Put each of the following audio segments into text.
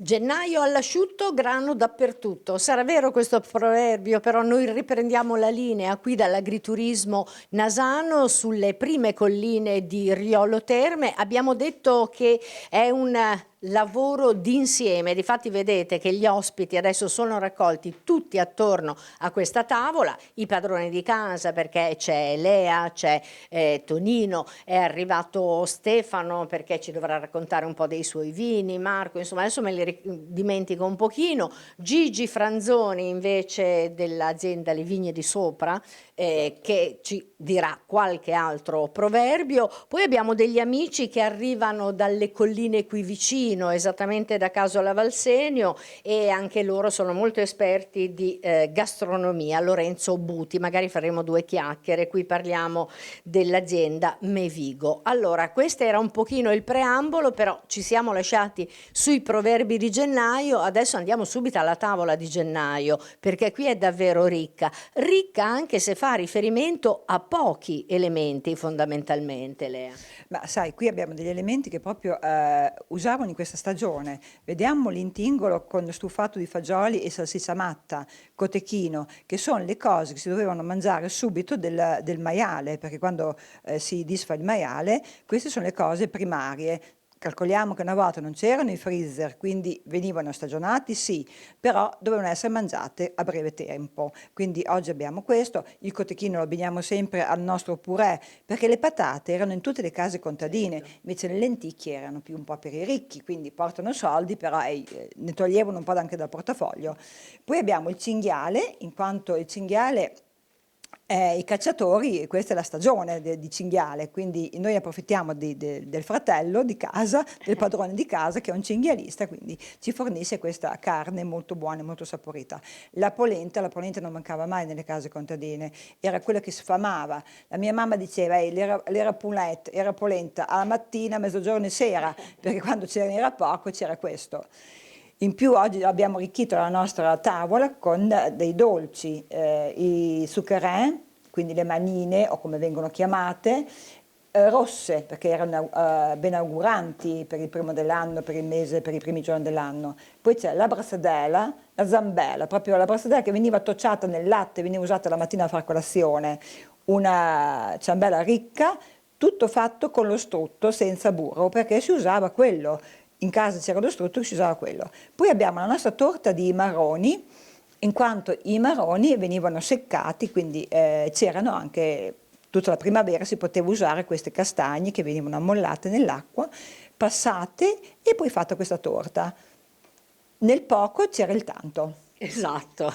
Gennaio all'asciutto, grano dappertutto. Sarà vero questo proverbio, però noi riprendiamo la linea qui dall'agriturismo nasano sulle prime colline di Riolo Terme. Abbiamo detto che è un lavoro d'insieme, difatti vedete che gli ospiti adesso sono raccolti tutti attorno a questa tavola, i padroni di casa, perché c'è Lea, c'è Tonino, è arrivato Stefano perché ci dovrà raccontare un po' dei suoi vini, Marco, insomma adesso me li dimentico un pochino, Gigi Franzoni invece dell'azienda Le Vigne di Sopra, che ci dirà qualche altro proverbio. Poi abbiamo degli amici che arrivano dalle colline qui vicino, esattamente da Casola Valsenio, e anche loro sono molto esperti di gastronomia. Lorenzo Buti, magari faremo due chiacchiere, qui parliamo dell'azienda Mevigo. Allora, questo era un pochino il preambolo, però ci siamo lasciati sui proverbi di gennaio, adesso andiamo subito alla tavola di gennaio, perché qui è davvero ricca anche se fa riferimento a pochi elementi fondamentalmente, Lea. Ma sai, qui abbiamo degli elementi che proprio usavano in questa stagione. Vediamo l'intingolo con stufato di fagioli e salsiccia matta, cotechino, che sono le cose che si dovevano mangiare subito del maiale, perché quando si disfa il maiale, queste sono le cose primarie. Calcoliamo che una volta non c'erano i freezer, quindi venivano stagionati, sì, però dovevano essere mangiate a breve tempo. Quindi oggi abbiamo questo, il cotechino lo abbiniamo sempre al nostro purè, perché le patate erano in tutte le case contadine, invece le lenticchie erano più un po' per i ricchi, quindi portano soldi, però ne toglievano un po' anche dal portafoglio. Poi abbiamo il cinghiale, in quanto il cinghiale i cacciatori, questa è la stagione di cinghiale, quindi noi approfittiamo del fratello di casa, del padrone di casa che è un cinghialista, quindi ci fornisce questa carne molto buona e molto saporita. La polenta non mancava mai nelle case contadine, era quella che sfamava. La mia mamma diceva l'era polenta alla mattina, mezzogiorno e sera, perché quando c'era poco c'era questo. In più oggi abbiamo arricchito la nostra tavola con dei dolci, i succherin, quindi le manine o come vengono chiamate, rosse perché erano benauguranti per il primo dell'anno, per il mese, per i primi giorni dell'anno. Poi c'è la brasadella, la zambella, proprio la brasadella che veniva tocciata nel latte, veniva usata la mattina a far colazione, una ciambella ricca, tutto fatto con lo strutto senza burro perché si usava quello. In casa c'era lo strutto, si usava quello. Poi abbiamo la nostra torta di marroni, in quanto i marroni venivano seccati, quindi c'erano anche tutta la primavera, si poteva usare queste castagne che venivano ammollate nell'acqua, passate e poi fatta questa torta. Nel poco c'era il tanto. Esatto,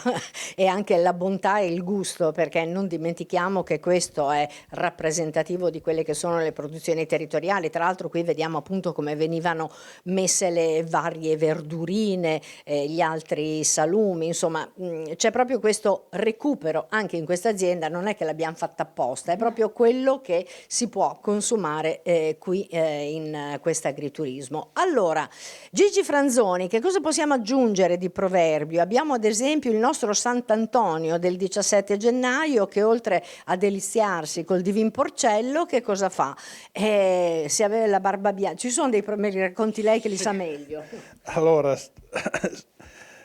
e anche la bontà e il gusto, perché non dimentichiamo che questo è rappresentativo di quelle che sono le produzioni territoriali. Tra l'altro qui vediamo appunto come venivano messe le varie verdurine, gli altri salumi, insomma c'è proprio questo recupero anche in questa azienda, non è che l'abbiamo fatta apposta, è proprio quello che si può consumare qui in questo agriturismo. Allora, Gigi Franzoni, che cosa possiamo aggiungere di proverbio? Abbiamo ad esempio il nostro Sant'Antonio del 17 gennaio che oltre a deliziarsi col divin porcello, che cosa fa? Se aveva la barba bianca, ci sono me li racconti lei che li sa meglio. Allora,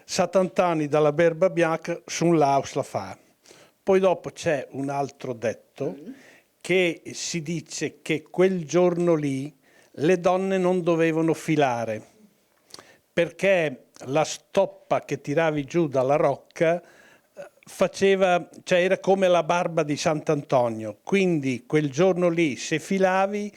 Sant'Antonio dalla barba bianca su un laus la fa. Poi dopo c'è un altro detto che si dice che quel giorno lì le donne non dovevano filare perché la stoppa che tiravi giù dalla rocca era come la barba di Sant'Antonio, quindi quel giorno lì se filavi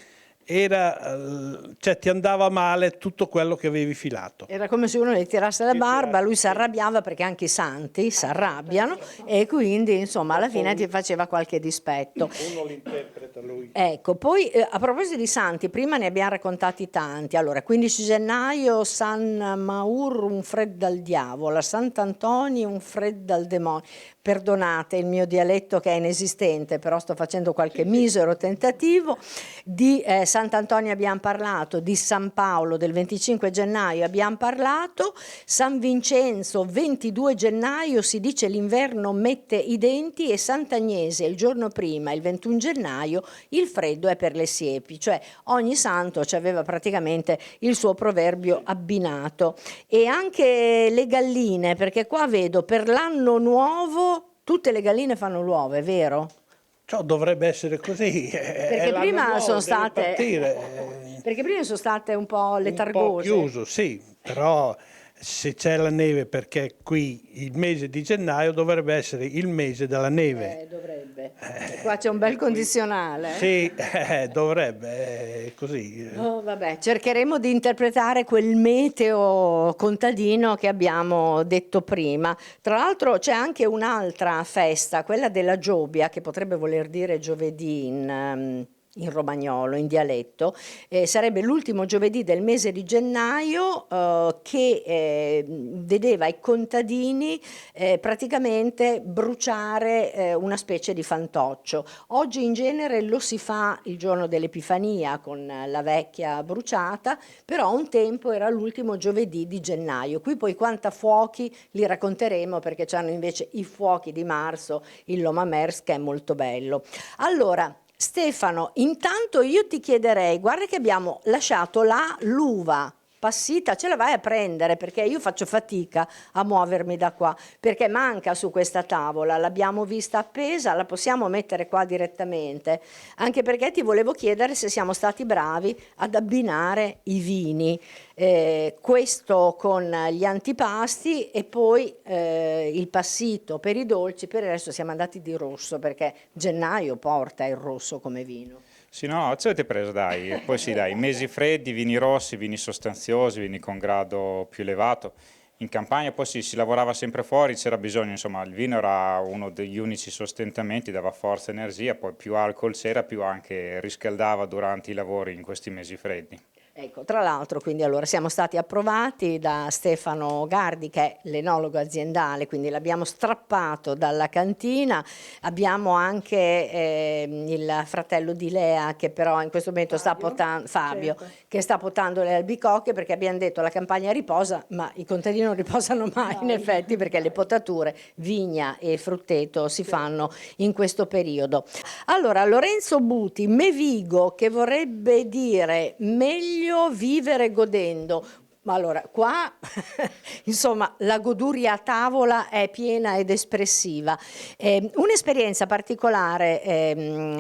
ti andava male tutto quello che avevi filato. Era come se uno gli tirasse la barba, lui si arrabbiava perché anche i santi si arrabbiano e quindi insomma alla fine ti faceva qualche dispetto. Uno l'interpreta lui. Ecco, poi a proposito di santi, prima ne abbiamo raccontati tanti. Allora, 15 gennaio San Maur un freddo al diavolo, Sant'Antonio un freddo al demonio. perdonate il mio dialetto che è inesistente, però sto facendo qualche misero tentativo. Di Sant'Antonio abbiamo parlato, di San Paolo del 25 gennaio abbiamo parlato, San Vincenzo 22 gennaio si dice l'inverno mette i denti, e Sant'Agnese il giorno prima, il 21 gennaio, il freddo è per le siepi, cioè ogni santo aveva praticamente il suo proverbio abbinato. E anche le galline, perché qua vedo per l'anno nuovo tutte le galline fanno l'uovo, è vero? Ciò dovrebbe essere così. Perché prima sono state perché prima sono state un po' letargose. Un po' chiuso, sì, però se c'è la neve, perché qui il mese di gennaio dovrebbe essere il mese della neve. Dovrebbe. Qua c'è un bel condizionale. Sì, dovrebbe, è così. Oh, vabbè, cercheremo di interpretare quel meteo contadino che abbiamo detto prima. Tra l'altro c'è anche un'altra festa, quella della Giobia, che potrebbe voler dire giovedì in romagnolo, in dialetto. Sarebbe l'ultimo giovedì del mese di gennaio, che vedeva i contadini praticamente bruciare una specie di fantoccio. Oggi in genere lo si fa il giorno dell'Epifania con la vecchia bruciata, però un tempo era l'ultimo giovedì di gennaio. Qui poi quanta fuochi li racconteremo, perché c'hanno invece i fuochi di marzo, il Lomamers, che è molto bello. Allora, Stefano, intanto io ti chiederei, guarda che abbiamo lasciato là l'uva passita, ce la vai a prendere, perché io faccio fatica a muovermi da qua, perché manca su questa tavola, l'abbiamo vista appesa, la possiamo mettere qua direttamente, anche perché ti volevo chiedere se siamo stati bravi ad abbinare i vini, questo con gli antipasti e poi il passito per i dolci. Per il resto siamo andati di rosso, perché gennaio porta il rosso come vino. Sì, no, ce l'avete presa, dai. E poi sì, dai, mesi freddi, vini rossi, vini sostanziosi, vini con grado più elevato. In campagna poi sì, si lavorava sempre fuori, c'era bisogno, insomma, il vino era uno degli unici sostentamenti, dava forza e energia, poi più alcol c'era, più anche riscaldava durante i lavori in questi mesi freddi. Ecco, tra l'altro, quindi allora siamo stati approvati da Stefano Gardi, che è l'enologo aziendale, quindi l'abbiamo strappato dalla cantina. Abbiamo anche il fratello di Lea, che però in questo momento sta portando, Fabio, certo, che sta portando le albicocche, perché abbiamo detto la campagna riposa, ma i contadini non riposano mai in effetti, perché le potature, vigna e frutteto si fanno in questo periodo. Allora, Lorenzo Buti, Mevigo, che vorrebbe dire meglio vivere godendo. Ma allora, qua insomma la goduria a tavola è piena ed espressiva. Un'esperienza particolare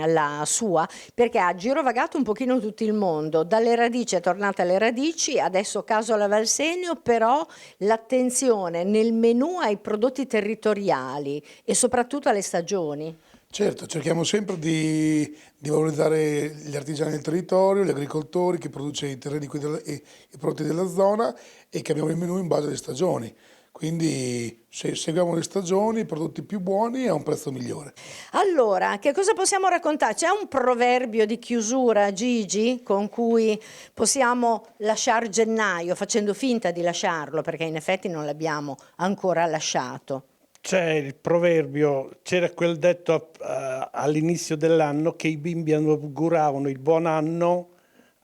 la sua, perché ha girovagato un pochino tutto il mondo, dalle radici è tornata alle radici, adesso caso alla Valsenio, però l'attenzione nel menù ai prodotti territoriali e soprattutto alle stagioni. Certo, cerchiamo sempre di valorizzare gli artigiani del territorio, gli agricoltori, chi produce i terreni e i prodotti della zona, e cambiamo il menù in base alle stagioni. Quindi se seguiamo le stagioni, i prodotti più buoni a un prezzo migliore. Allora, che cosa possiamo raccontare? C'è un proverbio di chiusura, Gigi, con cui possiamo lasciare gennaio, facendo finta di lasciarlo, perché in effetti non l'abbiamo ancora lasciato. C'è il proverbio, c'era quel detto all'inizio dell'anno, che i bimbi auguravano il buon anno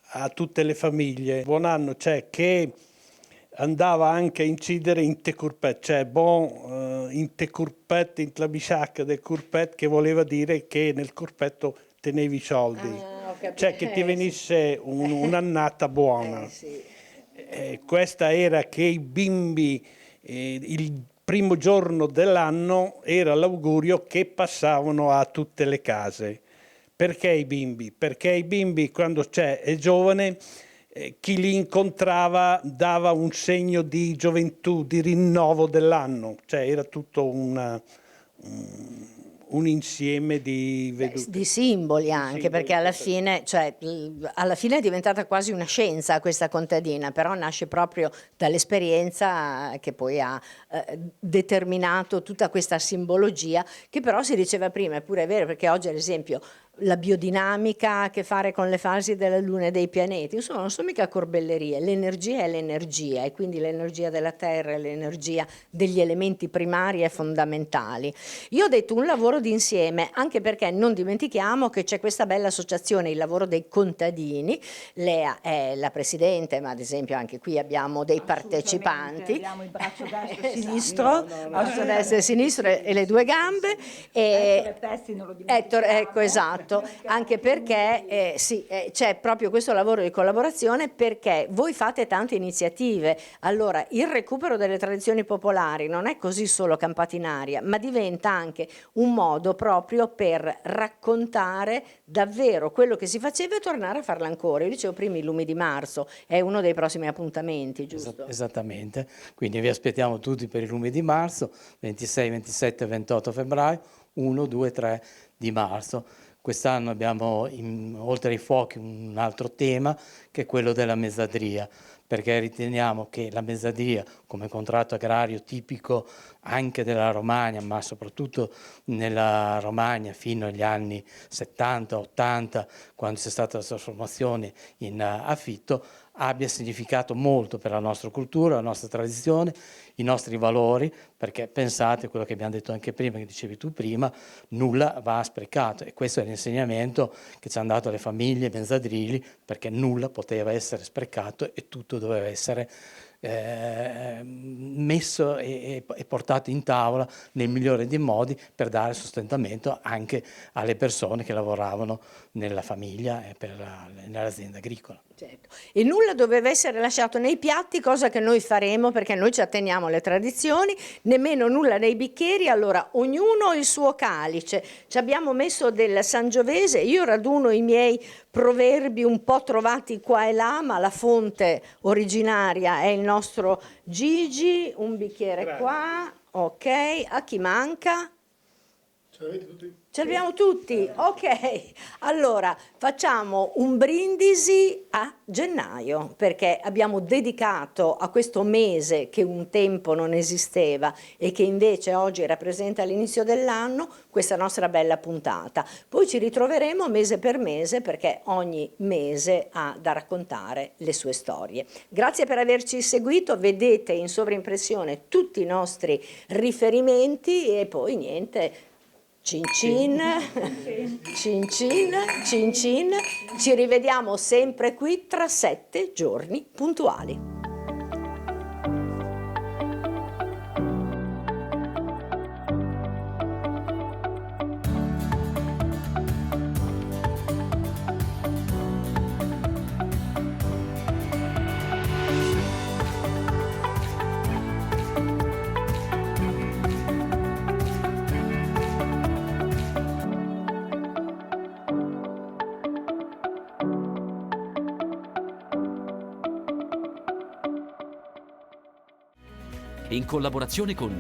a tutte le famiglie. Buon anno, cioè che andava anche a incidere in te curpet, cioè bon in te curpet, in la bisciacca del curpet, che voleva dire che nel curpetto tenevi i soldi, cioè che ti venisse un'annata buona. Sì. Questa era che i bimbi, il primo giorno dell'anno era l'augurio che passavano a tutte le case. Perché i bimbi? Perché i bimbi, quando è giovane, chi li incontrava dava un segno di gioventù, di rinnovo dell'anno, cioè era tutto un insieme di vedute. Di simboli anche, perché alla fine, alla fine è diventata quasi una scienza questa contadina, però nasce proprio dall'esperienza che poi ha determinato tutta questa simbologia, che però si diceva prima, è pure vero, perché oggi ad esempio la biodinamica ha a che fare con le fasi della Luna e dei pianeti, insomma non sono mica corbellerie, l'energia è l'energia e quindi l'energia della Terra e l'energia degli elementi primari e fondamentali. Io ho detto un lavoro d'insieme, anche perché non dimentichiamo che c'è questa bella associazione, il lavoro dei contadini, Lea è la presidente, ma ad esempio anche qui abbiamo dei partecipanti. Abbiamo il braccio destro e sinistro, Braccio destro e sinistro e le due gambe. Ettore Pezzi, non lo dimentichiamo. Ecco, esatto, anche perché c'è proprio questo lavoro di collaborazione, perché voi fate tante iniziative. Allora, il recupero delle tradizioni popolari non è così solo campata in aria, ma diventa anche un modo proprio per raccontare davvero quello che si faceva e tornare a farlo ancora. Io dicevo prima i lumi di marzo, è uno dei prossimi appuntamenti, giusto? Esattamente, quindi vi aspettiamo tutti per i lumi di marzo, 26, 27 e 28 febbraio, 1, 2, 3 di marzo. Quest'anno abbiamo, oltre ai fuochi, un altro tema che è quello della mesadria, perché riteniamo che la mesadria, come contratto agrario tipico anche della Romagna, ma soprattutto nella Romagna fino agli anni 70-80, quando c'è stata la trasformazione in affitto, abbia significato molto per la nostra cultura, la nostra tradizione, i nostri valori, perché pensate, quello che abbiamo detto anche prima, che dicevi tu prima, nulla va sprecato, e questo è l'insegnamento che ci hanno dato le famiglie mezzadrili, perché nulla poteva essere sprecato e tutto doveva essere messo e portato in tavola nel migliore dei modi per dare sostentamento anche alle persone che lavoravano nella famiglia e nell'azienda agricola. Certo. E nulla doveva essere lasciato nei piatti, cosa che noi faremo perché noi ci atteniamo alle tradizioni, nemmeno nulla nei bicchieri. Allora ognuno il suo calice, ci abbiamo messo del Sangiovese, io raduno i miei proverbi un po' trovati qua e là, ma la fonte originaria è il nostro Gigi, un bicchiere qua, ok, a chi manca? Ce l'avete tutti? Ce l'abbiamo tutti? Ok, allora facciamo un brindisi a gennaio, perché abbiamo dedicato a questo mese che un tempo non esisteva e che invece oggi rappresenta l'inizio dell'anno questa nostra bella puntata. Poi ci ritroveremo mese per mese, perché ogni mese ha da raccontare le sue storie. Grazie per averci seguito, vedete in sovraimpressione tutti i nostri riferimenti e poi niente. Cin cin, cin cin, cin cin, ci rivediamo sempre qui tra 7 giorni puntuali. In collaborazione con